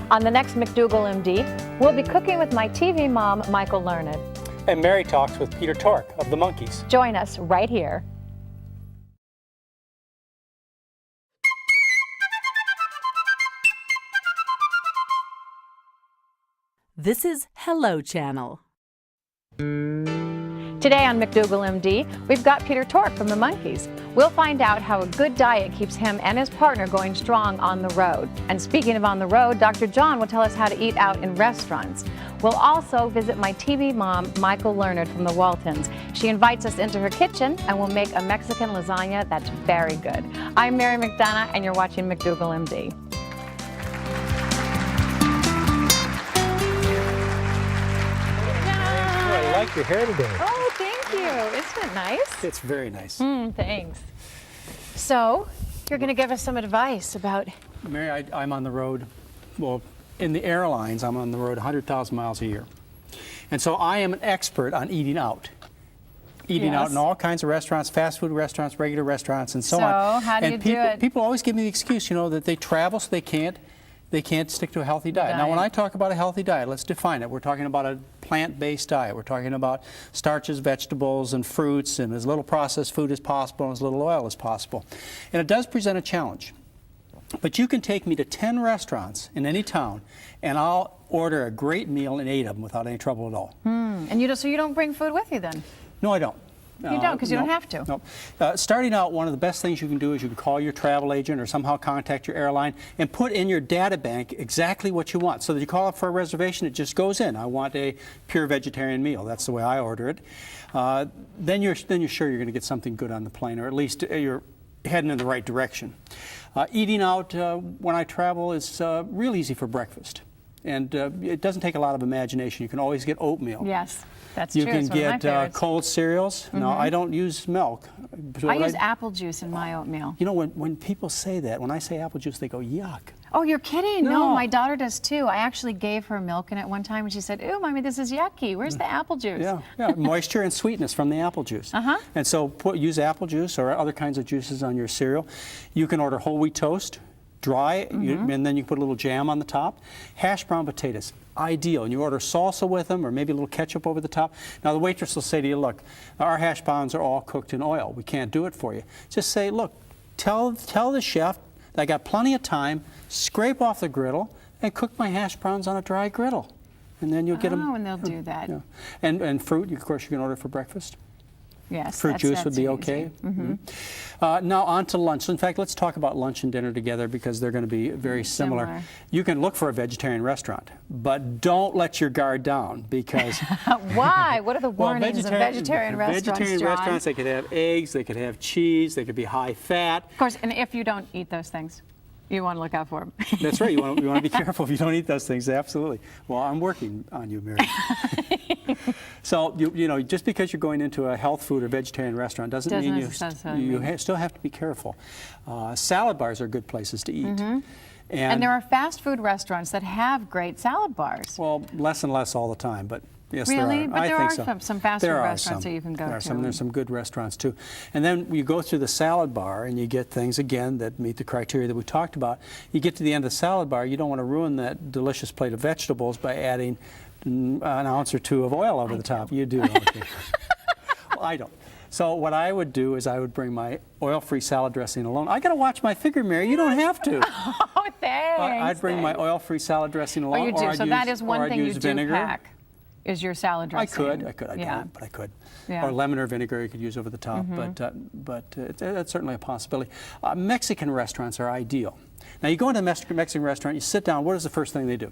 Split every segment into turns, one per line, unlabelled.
On the next McDougall MD, we'll be cooking with my TV mom, Michael Learned.
And Mary talks with Peter Tork of the Monkees.
Join us right here.
This is Hello Channel.
Today on McDougall MD, we've got Peter Tork from the Monkees. We'll find out how a good diet keeps him and his partner going strong on the road. And speaking of on the road, Dr. John will tell us how to eat out in restaurants. We'll also visit my TV mom, Michael Learned from the Waltons. She invites us into her kitchen and we'll make a Mexican lasagna that's very good. I'm Mary McDougall and you're watching McDougall MD.
I like your hair today.
Oh, thank you. Isn't it nice?
It's very nice.
Thanks. So, you're going to give us some advice about...
Mary, I'm on the road, well, in the airlines, I'm on the road 100,000 miles a year. And so I am an expert on eating out. Eating out in all kinds of restaurants, fast food restaurants, regular restaurants, and so on.
So, how do you do it?
People always give me the excuse, you know, that they travel so they can't stick to a healthy diet. Now, when I talk about a healthy diet, let's define it. We're talking about a plant-based diet. We're talking about starches, vegetables, and fruits, and as little processed food as possible, and as little oil as possible. And it does present a challenge. But you can take me to 10 restaurants in any town, and I'll order a great meal in 8 of them without any trouble at all.
And so you don't bring food with you then?
No, I don't.
You don't, because you don't have to.
No. Starting out, one of the best things you can do is you can call your travel agent or somehow contact your airline and put in your data bank exactly what you want. So that you call up for a reservation, it just goes in. I want a pure vegetarian meal. That's the way I order it. Then you're sure you're going to get something good on the plane, or at least you're heading in the right direction. Eating out when I travel is real easy for breakfast. And it doesn't take a lot of imagination. You can always get oatmeal.
Yes, that's
true.
You
can get cold cereals. No, I don't use milk.
I use apple juice in my oatmeal.
You know, when people say that, when I say apple juice, they go, yuck.
Oh, you're kidding.
No,
my daughter does too. I actually gave her milk in it one time and she said, "Ooh, Mommy, this is yucky. Where's the apple juice?"
Yeah, moisture and sweetness from the apple juice. And so use apple juice or other kinds of juices on your cereal. You can order whole wheat toast, dry, and then you put a little jam on the top. Hash brown potatoes, ideal. And you order salsa with them or maybe a little ketchup over the top. Now the waitress will say to you, look, our hash browns are all cooked in oil. We can't do it for you. Just say, look, tell the chef that I got plenty of time, scrape off the griddle, and cook my hash browns on a dry griddle. And then you'll get them.
Oh, and they'll do that.
Yeah. And fruit, of course, you can order for breakfast.
Yes,
fruit juice would be
easy.
okay. Now on to lunch. So in fact, let's talk about lunch and dinner together because they're going to be very similar. You can look for a vegetarian restaurant, but don't let your guard down because...
Why? What are the warnings of vegetarian restaurants,
Vegetarian
John?
restaurants, they could have eggs, they could have cheese, they could be high fat.
Of course, and if you don't eat those things, you want to look out for them.
That's right. You want to be careful if you don't eat those things. Absolutely. Well, I'm working on you, Mary. So, you know, just because you're going into a health food or vegetarian restaurant doesn't mean you still have to be careful. Salad bars are good places to eat. And
there are fast food restaurants that have great salad bars.
Well, less and less all the time, but yes,
really?
there are.
But
I
there
think
are
so.
some fast food restaurants that you can go to.
There's some good restaurants too. And then you go through the salad bar and you get things, again, that meet the criteria that we talked about. You get to the end of the salad bar, you don't want to ruin that delicious plate of vegetables by adding an ounce or two of oil over the top. You do. Okay. Well, I don't. So what I would do is I would bring my oil-free salad dressing alone. I got to watch my figure, Mary. You don't have to.
Oh, thanks.
I'd bring my oil-free salad dressing alone.
Oh, you do. So that is one thing you do
vinegar.
Pack. Is your salad dressing?
I don't, but I could.
Yeah.
Or lemon or vinegar you could use over the top, but that's certainly a possibility. Mexican restaurants are ideal. Now you go into a Mexican restaurant, you sit down, what is the first thing they do?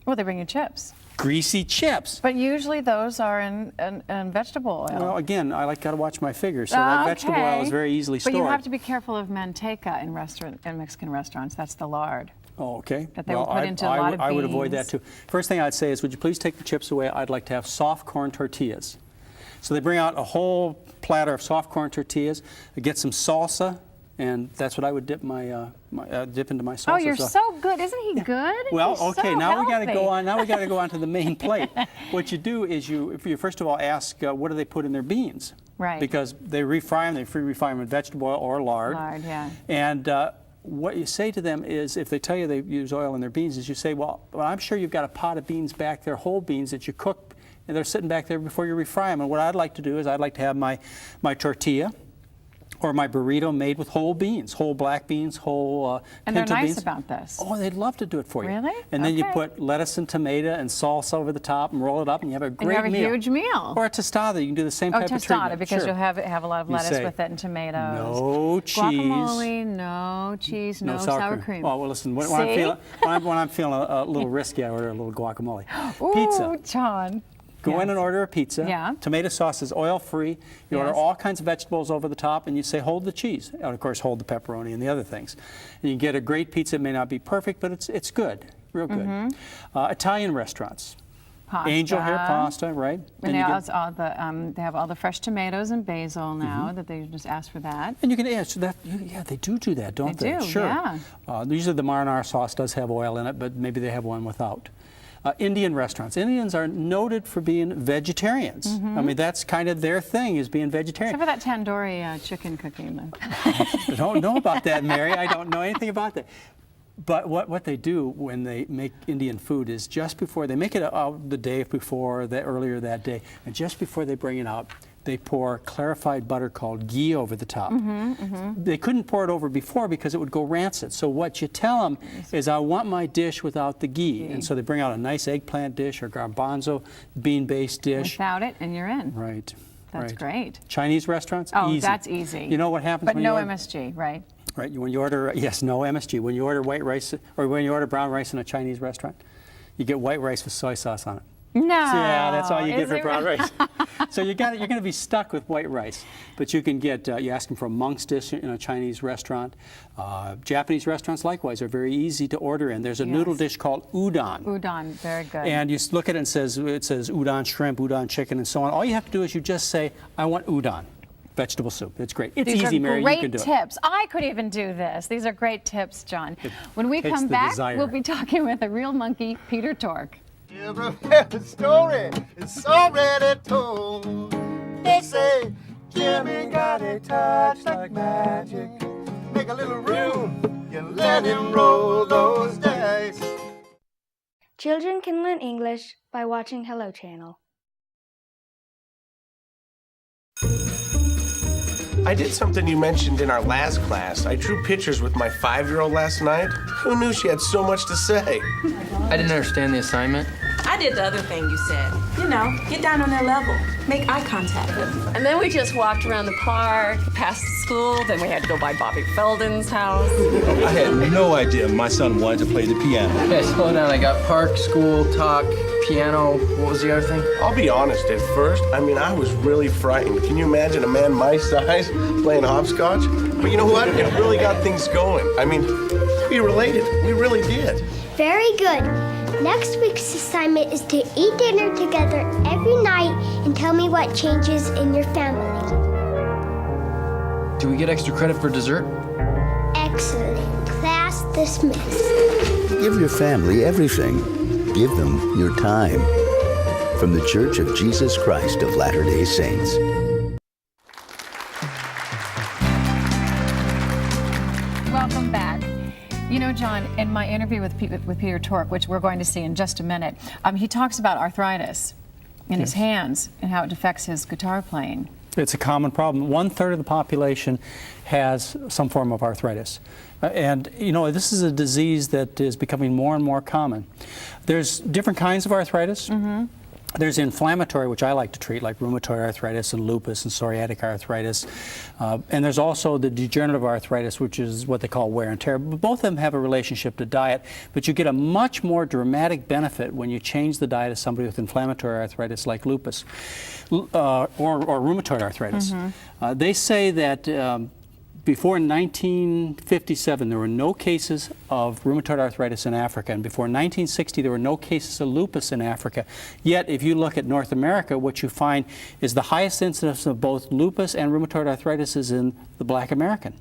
Well, they bring you chips.
Greasy chips.
But usually those are in vegetable oil.
Well, again, I got to watch my figure, so that vegetable oil is very easily stored.
But you have to be careful of manteca in Mexican restaurants. That's the lard.
Oh, okay.
That they will put into a lot of beans.
I would avoid that too. First thing I'd say is, would you please take the chips away? I'd like to have soft corn tortillas. So they bring out a whole platter of soft corn tortillas. I get some salsa, and that's what I would dip dip into my salsa.
Oh, you're so good. Isn't he good?
Well,
He's
okay.
so
Now we got to
healthy.
go on. Now we got to go on to the main plate. What you do is you first of all ask what do they put in their beans?
Right.
Because they refry them. They refry them in vegetable oil or lard.
Lard, yeah.
And what you say to them is, if they tell you they use oil in their beans, is you say, well, I'm sure you've got a pot of beans back there, whole beans that you cook, and they're sitting back there before you refry them. And what I'd like to do is I'd like to have my tortilla or my burrito made with whole beans, whole black beans, whole
and they're
pinto
nice
beans.
about this.
Oh, they'd love to do it for you.
Really?
And then you
Okay.
put lettuce and tomato and salsa over the top and roll it up, and you have a great meal.
And you have a huge meal.
Or a tostada, you can do the same type of treatment.
Tostada, because
Sure.
you'll have a lot of
You
lettuce
say,
with it and tomatoes.
no cheese.
Guacamole, no cheese, no sour cream.
Oh, well, listen, when
See?
I'm feeling a little risky, I order a little guacamole.
Ooh,
Pizza.
John.
Go in
Yes.
and order a pizza.
Yeah.
Tomato sauce is oil-free. You order
Yes.
all kinds of vegetables over the top, and you say, hold the cheese. And, of course, hold the pepperoni and the other things. And you get a great pizza. It may not be perfect, but it's good, real good.
Mm-hmm.
Italian restaurants.
Pasta.
Angel hair pasta, right?
And
you
they have all the fresh tomatoes and basil now, that they just ask for that.
And you can add, so that, yeah, they do that, don't they?
They do,
Sure.
yeah.
Usually the marinara sauce does have oil in it, but maybe they have one without. Indian restaurants. Indians are noted for being vegetarians. I mean, that's kind of their thing, is being vegetarian.
Except for that tandoori chicken cooking.
I don't know about that, Mary. I don't know anything about that. But what they do when they make Indian food is just before, they make it out the day before, earlier that day, and just before they bring it out, they pour clarified butter called ghee over the top. They couldn't pour it over before because it would go rancid. So what you tell them is, I want my dish without the ghee. And so they bring out a nice eggplant dish or garbanzo bean-based dish.
Without it, and you're in.
Right.
That's
right.
great.
Chinese restaurants?
Oh,
easy.
that's easy.
You know what happens
But
when
no
you order,
MSG, right?
Right, when you order, yes, no MSG. When you order white rice, or when you order brown rice in a Chinese restaurant, you get white rice with soy sauce on it.
No.
Yeah, that's all you get
Is
for
it
brown
really?
rice. So you're going to be stuck with white rice. But you can get, you ask them for a monk's dish in a Chinese restaurant. Japanese restaurants, likewise, are very easy to order in. There's a noodle dish called udon.
Udon, very good.
And you look at it and it says udon shrimp, udon chicken, and so on. All you have to do is you just say, I want udon. Vegetable soup. It's great. It's
These
easy,
are
Mary.
great
You can do it.
tips. I could even do this. These are great tips, John. When we
takes
come
the
back,
desire.
we'll be talking with a real monkey, Peter Tork.
Every story is already told. They say Jimmy got a touch like magic. Make a little room, you let him roll those dice.
Children can learn English by watching Hello Channel.
I did something you mentioned in our last class. I drew pictures with my 5-year-old last night. Who knew she had so much to say?
I didn't understand the assignment.
I did the other thing you said. You know, get down on their level. Make eye contact.
And then we just walked around the park, past the school, then we had to go by Bobby Felden's house.
I had no idea my son wanted to play the piano.
Okay, slow down. I got park, school, talk, piano. What was the other thing?
I'll be honest, at first, I was really frightened. Can you imagine a man my size playing hopscotch? But you know what? It really got things going. We related. We really did.
Very good. Next week's assignment is to eat dinner together every night and tell me what changes in your family.
Do we get extra credit for dessert?
Excellent. Class dismissed.
Give your family everything. Give them your time. From the Church of Jesus Christ of Latter-day Saints.
Welcome back. You know, John, in my interview with Peter Tork, which we're going to see in just a minute, he talks about arthritis in his hands and how it affects his guitar playing.
It's a common problem. 1/3 of the population has some form of arthritis. And, you know, this is a disease that is becoming more and more common. There's different kinds of arthritis. There's inflammatory, which I like to treat, like rheumatoid arthritis and lupus and psoriatic arthritis. And there's also the degenerative arthritis, which is what they call wear and tear. Both of them have a relationship to diet, but you get a much more dramatic benefit when you change the diet of somebody with inflammatory arthritis like lupus or rheumatoid arthritis. They say that before 1957, there were no cases of rheumatoid arthritis in Africa, and before 1960, there were no cases of lupus in Africa. Yet, if you look at North America, what you find is the highest incidence of both lupus and rheumatoid arthritis is in the Black American.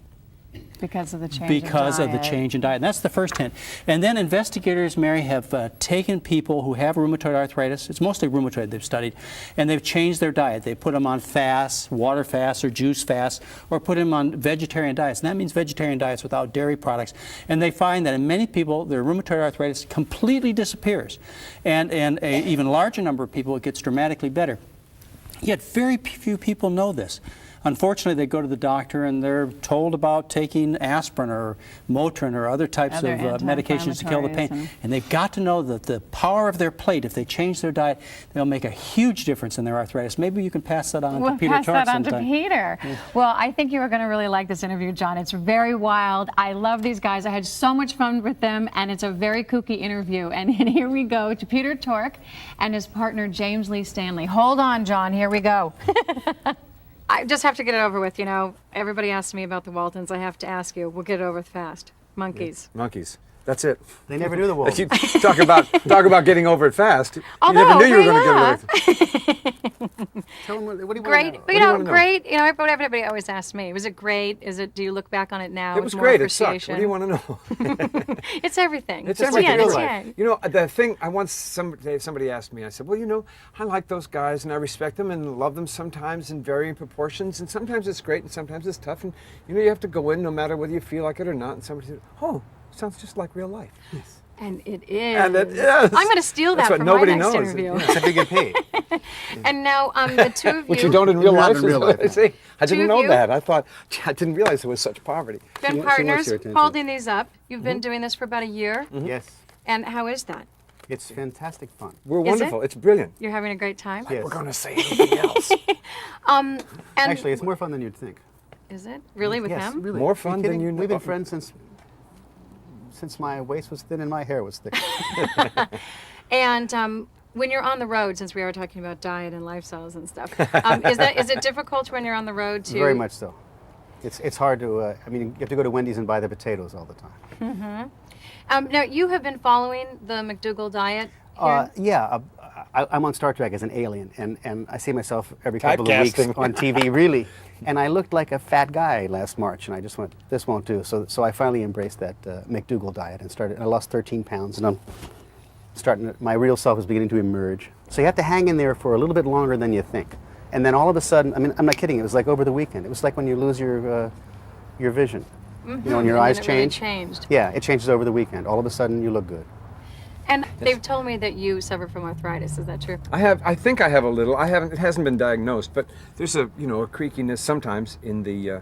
Because of the change
because
in
of the
diet.
change in diet. And that's the first hint. And then investigators, Mary, have taken people who have rheumatoid arthritis, it's mostly rheumatoid they've studied, and they've changed their diet. They put them on fasts, water fasts or juice fasts, or put them on vegetarian diets. And that means vegetarian diets without dairy products. And they find that in many people, their rheumatoid arthritis completely disappears. And an even larger number of people, it gets dramatically better. Yet very few people know this. Unfortunately, they go to the doctor and they're told about taking aspirin or Motrin or other types of medications to kill the pain. And they've got to know that the power of their plate, if they change their diet, they'll make a huge difference in their arthritis. Maybe you can pass that on to Peter Tork sometime.
We'll pass that on to Peter. Yeah. Well, I think you are going to really like this interview, John. It's very wild. I love these guys. I had so much fun with them, and it's a very kooky interview. And here we go to Peter Tork and his partner, James Lee Stanley. Hold on, John. Here we go. I just have to get it over with, you know. Everybody asks me about the Waltons. I have to ask you. We'll get it over with fast. Monkeys.
Yeah, monkeys. That's it.
They never do the Waltons.
You talk about getting over it fast. You never knew you were going to get over it.
Tell them what do you
great,
want to know?
you know, great. You know, everybody always asks me, was it great? Is it? Do you look back on it now?
It was great. It sucked. What do you want to know?
It's everything.
It's
everything.
It's you know, the thing I once somebody asked me. I said, well, you know, I like those guys and I respect them and love them sometimes in varying proportions, and sometimes it's great and sometimes it's tough, and you know, you have to go in no matter whether you feel like it or not. And somebody said, oh, sounds just like real life. Yes.
And it is.
And it is.
I'm going to steal that for my next interview.
Except you get paid.
And now the two of you.
Which you don't in real life. See, I didn't know that. I thought, I didn't realize there was such poverty.
Been partners holding these up. You've been doing this for about a year.
Yes.
And how is that?
It's fantastic fun.
We're wonderful. It's brilliant.
You're having a great time?
Yes.
We're going to say anything else.
And
actually, it's more fun than you'd think.
Is it? Really, with
yes,
him?
Really.
More fun than you know.
We've been friends since my waist was thin and my hair was thick.
And when you're on the road, since we are talking about diet and lifestyles and stuff, is it difficult when you're on the road to?
Very much so. It's hard to. I mean, you have to go to Wendy's and buy the potatoes all the time.
Mm-hmm. Now you have been following the McDougall diet.
Yeah, I'm on Star Trek as an alien, and I see myself every couple of weeks on TV, really. And I looked like a fat guy last March, and I just went, this won't do. So I finally embraced that McDougall diet and started. I lost 13 pounds, and I'm starting. My real self is beginning to emerge. So you have to hang in there for a little bit longer than you think, and then all of a sudden, I mean, I'm not kidding. It was like over the weekend. It was like when you lose your vision.
Mm-hmm.
You know, when your eyes change.
Really changed.
Yeah, it changes over the weekend. All of a sudden, you look good.
And they've told me that you suffer from arthritis. Is that true?
I think I have a little. It hasn't been diagnosed, but there's a creakiness sometimes in the.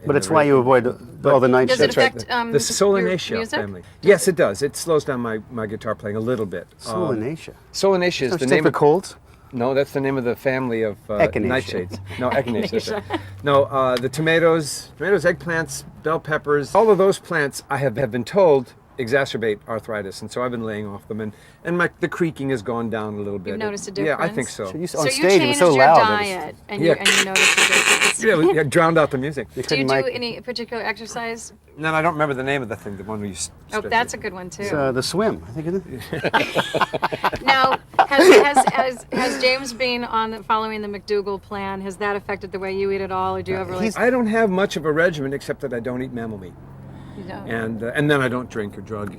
But it's why you avoid all the night shifts.
Does it affect
the Solanaceae family? Yes, it does. It slows down my guitar playing a little bit.
Solanaceae.
Solanaceae is the name
for colds.
No, that's the name of the family of nightshades. No, echinacea. No, the tomatoes, eggplants, bell peppers, all of those plants I have been told exacerbate arthritis, and so I've been laying off them, and the creaking has gone down a little bit.
You've noticed a difference?
Yeah, I think so.
So you
changed your diet, and you noticed a difference.
Yeah, drowned out the music.
Do you do any particular exercise?
No, I don't remember the name of the thing, the one we used.
Oh, that's a good one too.
It's, the swim, I think it is.
Now, has James been following the McDougall plan? Has that affected the way you eat at all, or do you ever?
I don't have much of a regimen except that I don't eat mammal meat.
You don't.
And then I don't drink or drug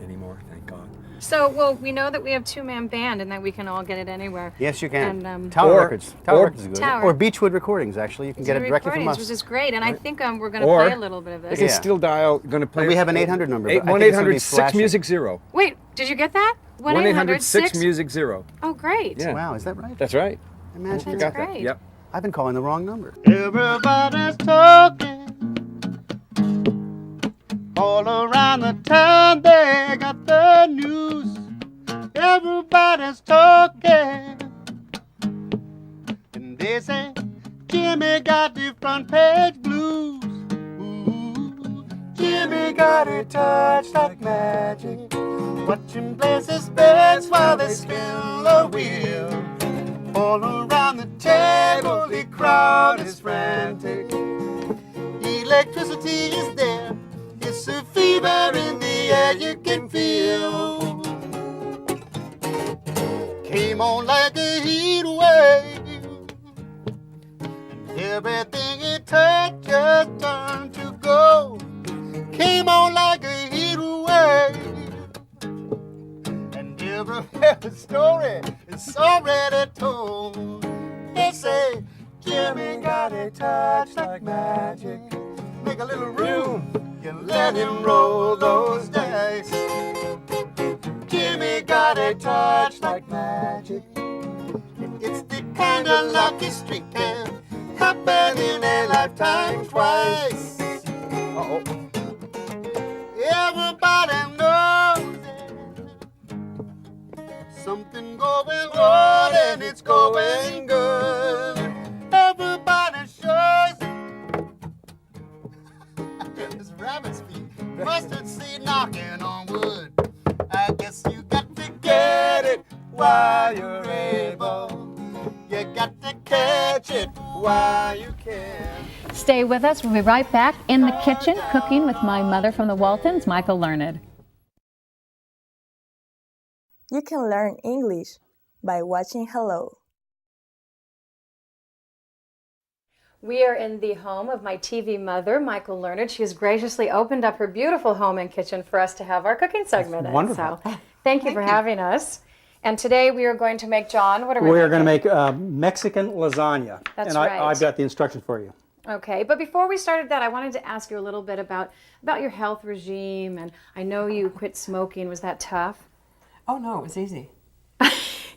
anymore, thank God.
So, well, we know that we have two-man band and that we can all get it anywhere.
Yes, you can.
And,
Tower Records. Tower Records is good.
Tower.
Or Beechwood Recordings, actually. You can get it directly from us.
Which is great, and I think we're going to play a little bit of this.
You can still dial. Going to play.
We have an 800 number.
1-800-6-MUSIC-0.
Wait, did you get that?
1-800-6-MUSIC-0.
Oh, great.
Yeah.
Wow, is that right?
That's right.
Imagine
That's great.
That. Yep.
I've been calling the wrong number. Everybody's talking. All around the town they got the news. Everybody's talking. And they say Jimmy got the front page blues. Ooh, Jimmy got a touch like magic. Watching places beds while they spin the wheel. All around the table the crowd is frantic. Electricity is there. It's a fever in the air you can feel. Came on like a heat wave. Everything it touched just turned to gold. Came on like a heat wave. And every story is already told. They say Jimmy got a touch like magic. Make a little room, you let him roll those dice. Jimmy got a touch like magic. It's the kind of lucky streak can happen in a lifetime twice. Uh-oh. Everybody knows it. Something going on and it's going good. Everybody shows it. This rabbit's feet, mustard seed knocking on wood. I guess you got to get it while you're able. You got to catch it while you can.
Stay with us. We'll be right back in the kitchen cooking with my mother from the Waltons, Michael Learned.
You can learn English by watching Hello.
We are in the home of my TV mother, Michael Learned. She has graciously opened up her beautiful home and kitchen for us to have our cooking segment in.
Wonderful.
So thank you for having us. And today we are going to make, John, what are we
We're going to make Mexican lasagna.
That's
and
right.
I've got the instructions for you.
Okay, but before we started that, I wanted to ask you a little bit about your health regime. And I know you quit smoking. Was that tough?
Oh, no, it was easy.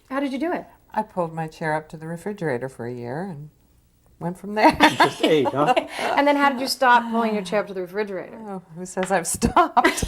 How did you do it?
I pulled my chair up to the refrigerator for a year and went from there.
Just ate, huh?
And then how did you stop pulling your chair up to the refrigerator?
Oh, who says I've stopped?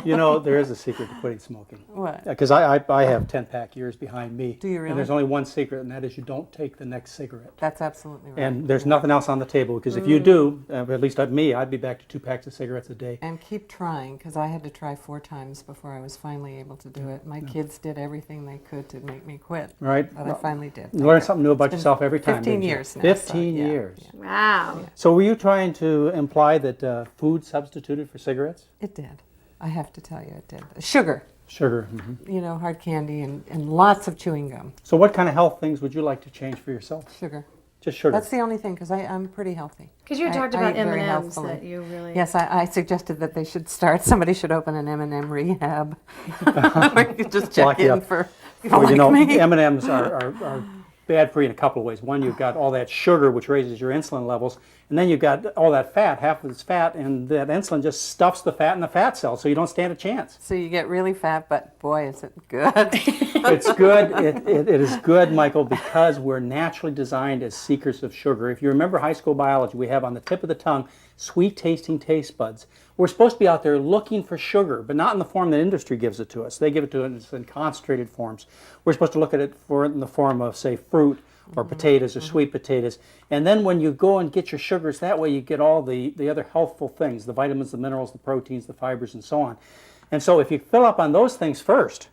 You know, there is a secret to quitting smoking.
What?
Because I have 10-pack years behind me.
Do you really?
And there's only one secret, and that is you don't take the next cigarette.
That's absolutely right.
And there's nothing else on the table, because if you do, at least me, I'd be back to 2 packs of cigarettes a day.
And keep trying, because I had to try 4 times before I was finally able to do it. My kids did everything they could to make me quit.
Right.
But I finally did.
You learn something new about yourself every time.
15 years now.
15 years.
Yeah.
Wow.
Yeah.
So were you trying to imply that food substituted for cigarettes?
It did. I have to tell you, it did. Sugar.
Sugar.
You know, hard candy and lots of chewing gum.
So what kind of health things would you like to change for yourself?
Sugar.
Just sugar.
That's the only thing, because I'm pretty healthy.
Because you talked about
eat very
M&Ms
healthfully.
that you really...
Yes, I suggested that they should somebody should open an M&M rehab. Where you could just check in for people
well, you know,
like me.
M&Ms are bad for you in a couple of ways. One, you've got all that sugar, which raises your insulin levels, and then you've got all that fat, half of it's fat, and that insulin just stuffs the fat in the fat cells, so you don't stand a chance.
So you get really fat, but boy, is it good.
It's good. It is good, Michael, because we're naturally designed as seekers of sugar. If you remember high school biology, we have on the tip of the tongue sweet-tasting taste buds. We're supposed to be out there looking for sugar, but not in the form that industry gives it to us. They give it to us in concentrated forms. We're supposed to look at it in the form of, say, fruit or potatoes or sweet potatoes. And then when you go and get your sugars, that way you get all the other healthful things, the vitamins, the minerals, the proteins, the fibers, and so on. And so if you fill up on those things first,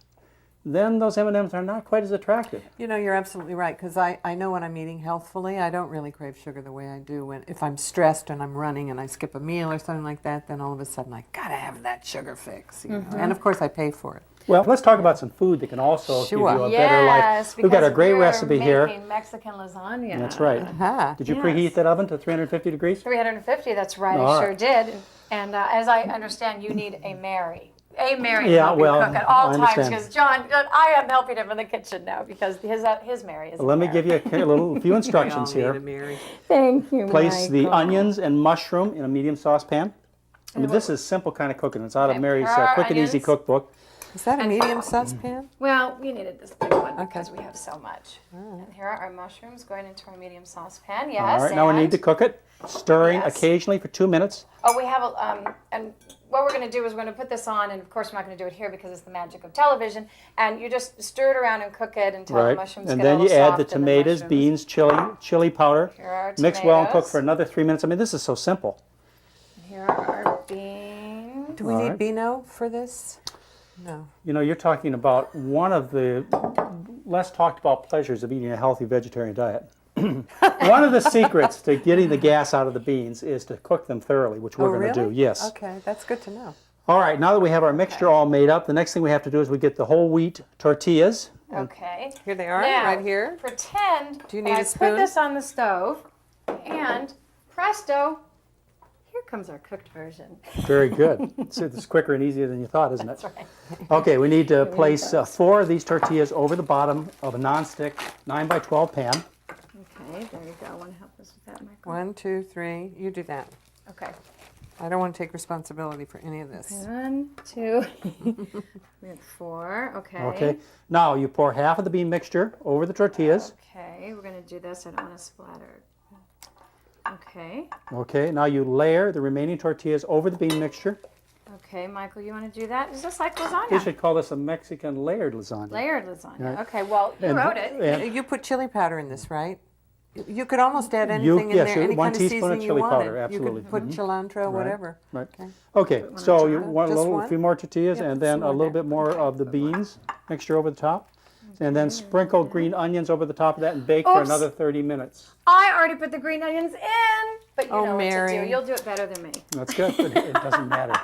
then those M&Ms are not quite as attractive.
You know, you're absolutely right, because I know when I'm eating healthfully, I don't really crave sugar the way I do if I'm stressed and I'm running and I skip a meal or something like that, then all of a sudden I gotta have that sugar fix. You know? And of course I pay for it.
Well, let's talk about some food that can also give you a
Yes,
better life. We've got a great recipe here.
Making Mexican lasagna.
That's right. Did you preheat that oven to 350 degrees?
350, that's right,
All
I sure
right.
did. And as I understand, you need a Mary. A Mary to
Yeah,
help
well,
you cook at all
I
times,
understand.
because John, I am helping him in the kitchen now because his Mary is
Let me give you a few instructions
We all
here.
need a Mary.
Thank you,
Place the
Michael.
onions and mushroom in a medium saucepan. I mean, this is simple kind of cooking. It's out of Mary's Quick and Easy
onions.
cookbook.
Is that a medium saucepan?
Well, we needed this big one because we have so much. And here are our mushrooms going into our medium saucepan. Yes.
All right, now we need to cook it, stirring
Yes.
occasionally for 2 minutes.
Oh, we have and what we're going to do is we're going to put this on, and of course we're not going to do it here because it's the magic of television. And you just stir it around and cook it until the
Right,
mushrooms
and
get a
then you
little
add the
soft and
tomatoes,
mushrooms-
beans, chili powder.
Here are our
Mix well and cook
tomatoes.
for another 3 minutes. I mean, this is so simple.
Here are our beans.
Do we
All
need
right.
Beano for this? No.
You know, you're talking about one of the less talked about pleasures of eating a healthy vegetarian diet. One of the secrets to getting the gas out of the beans is to cook them thoroughly, which we're going to do. Yes.
Okay, that's good to know.
All right, now that we have our mixture all made up, the next thing we have to do is we get the whole wheat tortillas.
Okay.
Here they are,
Now,
right here.
Pretend
Do you
that
need
I
a spoon?
put this on the stove. And presto, here comes our cooked version.
Very good. It's quicker and easier than you thought, isn't it?
That's right.
Okay, we need to place 4 of these tortillas over the bottom of a nonstick 9x12 pan.
Okay, there you go. Want to help us with that, Michael?
1, 2, 3. You do that.
Okay.
I don't want to take responsibility for any of this.
1, 2, 4. Okay.
Okay. Now you pour half of the bean mixture over the tortillas.
Okay, we're going to do this. I don't want to splatter. Okay.
Okay, now you layer the remaining tortillas over the bean mixture.
Okay, Michael, you want to do that? Is this like lasagna?
We should call this a Mexican layered lasagna.
Layered lasagna.
Right.
Okay, well, you wrote it.
You put chili powder in this, right? You could almost add anything in there, any
1
kind of
teaspoon
seasoning
of chili
you wanted.
powder, absolutely.
You could put cilantro, whatever.
Right.
Okay.
Okay, so you want a few more tortillas
Yeah,
and then a little bit more of the beans mixture over the top. And then sprinkle green onions over the top of that and bake for another 30 minutes.
I already put the green onions in, but you know
Mary.
what to do. You'll do it better than me.
That's good, but it doesn't matter.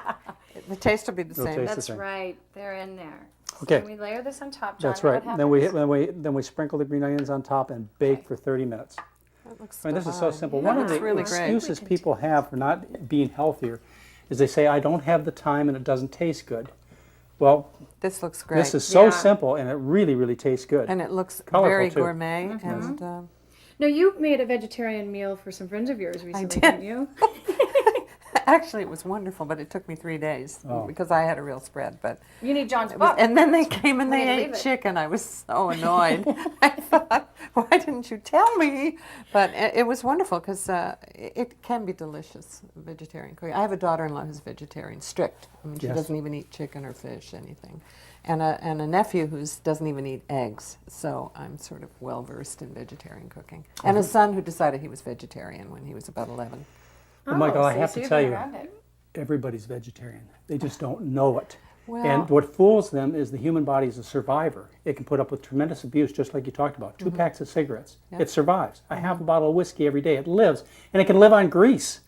The taste will be the same.
That's right. They're in there.
Okay.
So we layer this on top, John.
That's right.
What
Then we sprinkle the green onions on top and bake for 30 minutes.
That looks
I mean, this is so simple.
Yeah,
One of the
really great.
excuses people have for not being healthier is they say, I don't have the time and it doesn't taste good. Well,
this looks great.
This is so simple and it really, really tastes good.
And it looks
colorful
very
too.
gourmet. And
Now, you made a vegetarian meal for some friends of yours recently,
did.
didn't you?
actually, it was wonderful, but it took me 3 days because I had a real spread. But
you need John's book.
And then they came and they ate chicken. I was so annoyed. I thought, why didn't you tell me? But it was wonderful because it can be delicious, vegetarian cooking. I have a daughter-in-law who's vegetarian, strict. I mean, she doesn't even eat chicken or fish, anything. And a nephew who doesn't even eat eggs. So I'm sort of well-versed in vegetarian cooking. And a son who decided he was vegetarian when he was about 11.
Well, Michael, I have to tell you, everybody's vegetarian. They just don't know it. Well, and what fools them is the human body is a survivor. It can put up with tremendous abuse, just like you talked about. 2 packs of cigarettes. Yep. It survives. A half a bottle of whiskey every day. It lives. And it can live on grease.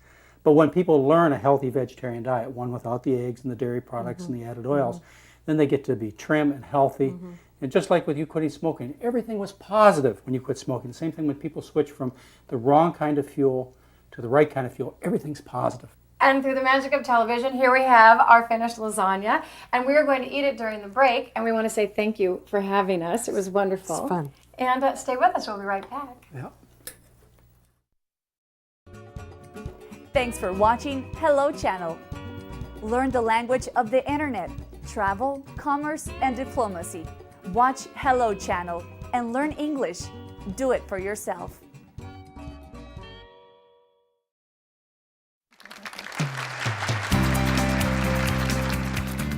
But when people learn a healthy vegetarian diet, one without the eggs and the dairy products and the added oils, then they get to be trim and healthy. And just like with you quitting smoking, everything was positive when you quit smoking. Same thing when people switch from the wrong kind of fuel to the right kind of fuel. Everything's positive.
And through the magic of television, here we have our finished lasagna. And we are going to eat it during the break. And we want to say thank you for having us. It was wonderful.
It's fun.
And stay with us. We'll be right back.
Yeah.
Thanks for watching Hello Channel. Learn the language of the internet, travel, commerce, and diplomacy. Watch Hello Channel and learn English. Do it for yourself.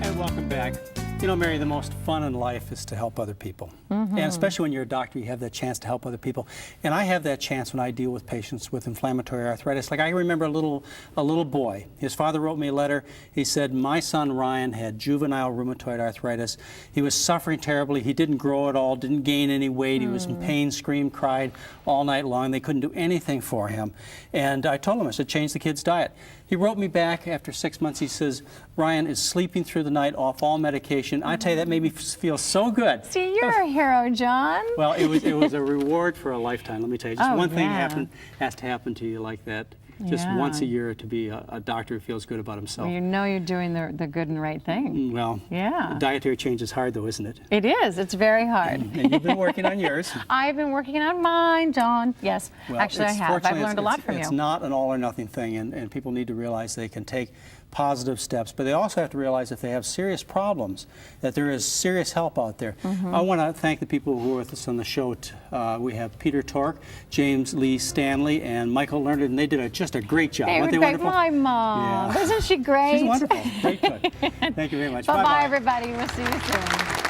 And welcome back. You know, Mary, the most fun in life is to help other people. And especially when you're a doctor, you have that chance to help other people. And I have that chance when I deal with patients with inflammatory arthritis. Like I remember a little boy. His father wrote me a letter. He said, my son Ryan had juvenile rheumatoid arthritis. He was suffering terribly. He didn't grow at all, didn't gain any weight. He was in pain, screamed, cried all night long. They couldn't do anything for him. And I told him, I said, change the kid's diet. He wrote me back after 6 months. He says, Ryan is sleeping through the night off all medication. I tell you, that made me feel so good.
See, you're a hero, John.
Well, it was a reward for a lifetime, let me tell you. Just one thing has to happen to you like that. Just once a year to be a doctor who feels good about himself.
Well, you know you're doing the good and right thing.
Well, dietary change is hard though, isn't it?
It is. It's very hard.
And you've been working on yours.
I've been working on mine, John. Yes,
well,
actually I have. I've learned a lot from you.
It's not an all or nothing thing, and people need to realize they can take positive steps, but they also have to realize if they have serious problems, that there is serious help out there. I want to thank the people who are with us on the show. We have Peter Tork, James Lee Stanley, and Michael Leonard, and they did just a great job.
They were like my mom. Isn't she great?
She's wonderful. Great cook. Thank you very much.
Bye-bye, everybody. We'll see you soon.